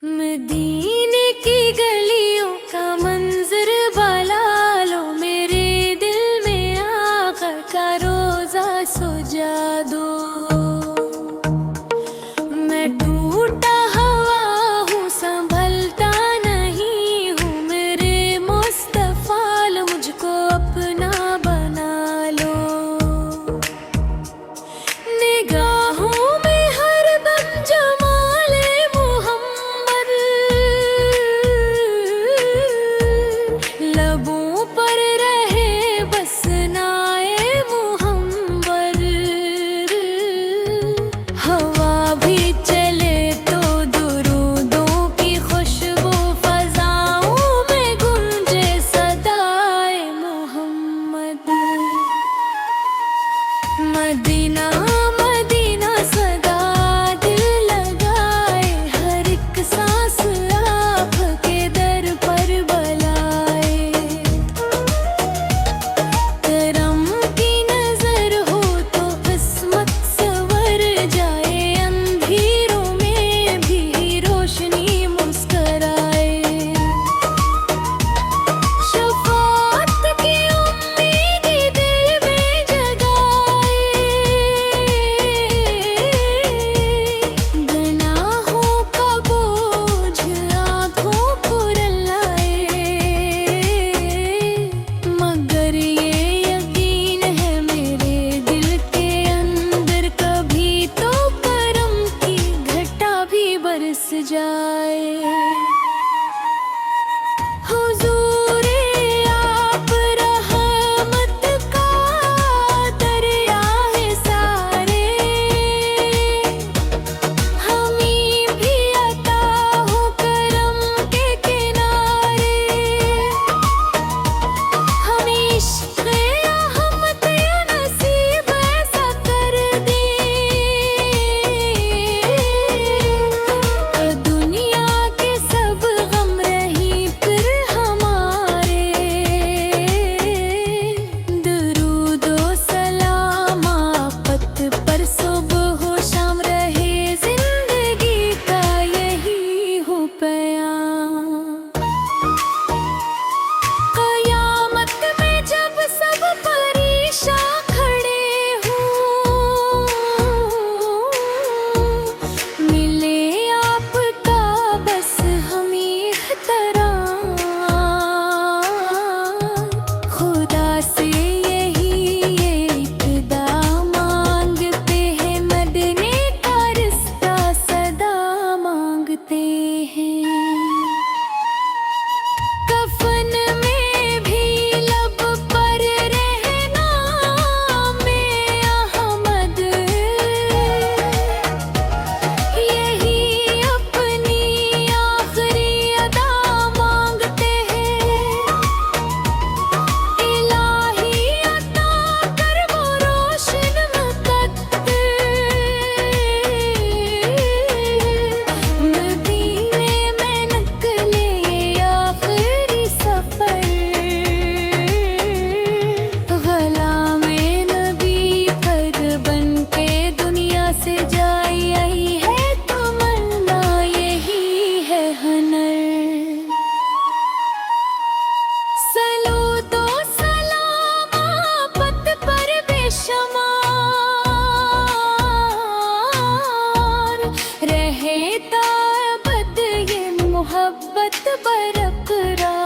मदीने की गलियों का मंजर बाला लो, मेरे दिल में आका का रोजा सजा दो। मैं टूटा हवा हूँ, संभलता नहीं हूँ, मेरे मुस्तफा लो, मुझको अपना बना लो। निगाहों में हरदम जमाले मुहम्मद, लबों पर रहे बस नाए मुहम्मद। हवा भी चले तो दुरूदों की खुशबू, फज़ाओं में गूंजे सदाए मुहम्मद। मदीना मदीना सदा दिल लगाए, हर एक सांस आपके दर पर बलाए। करम की नजर हो तो किस्मत संवर जाए, अंधेरों में भी रोशनी मुस्कराए। शफाअत की उम्मीद दिल में जगाए, गुनाहों का बोझ आँखों को रुलाए। मगर ये यकीन है मेरे दिल के अंदर, कभी तो करम की घटा भी बरस जाए। हुजूरे आप रहमत का दरिया है सारे, हमें भी अता हो करम के किनारे। हमें इश्क़ या रहमत या नसीब ऐसा कर दे, दुनिया के सब गम रही फिर हमारे। दुरूदो सलाम आफत पर सुबह हो शाम रहे, जिंदगी का यही हो पैगाम। क़यामत में जब सब परेशान खड़े हों, मिले आपका बस हमें एहतराम। खुदा से यही इब्तिदा मांगते हैं, मदने का रिश्ता सदा मांगते हैं। कफन में भी लब पर रहना में अहमद, यही अपनी आखिरी अदा मांगते हैं। इलाही अता कर वो रोशन मुक़द्दर, मदीने में निकले आखिरी सफर। ग़ुलाम-ए नबी पर बनके दुनिया से जाई, यही है तमन्ना, यही है हुनर। सलूतो सलाम आफत पर बेशुमार, रहे ताबद ये मोहब्बत बरकरार।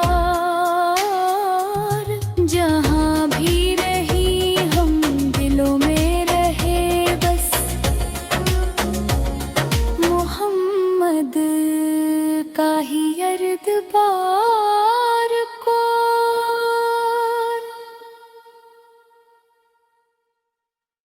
जहाँ भी रही हम दिलों में रहे बस, मोहम्मद का ही अर्द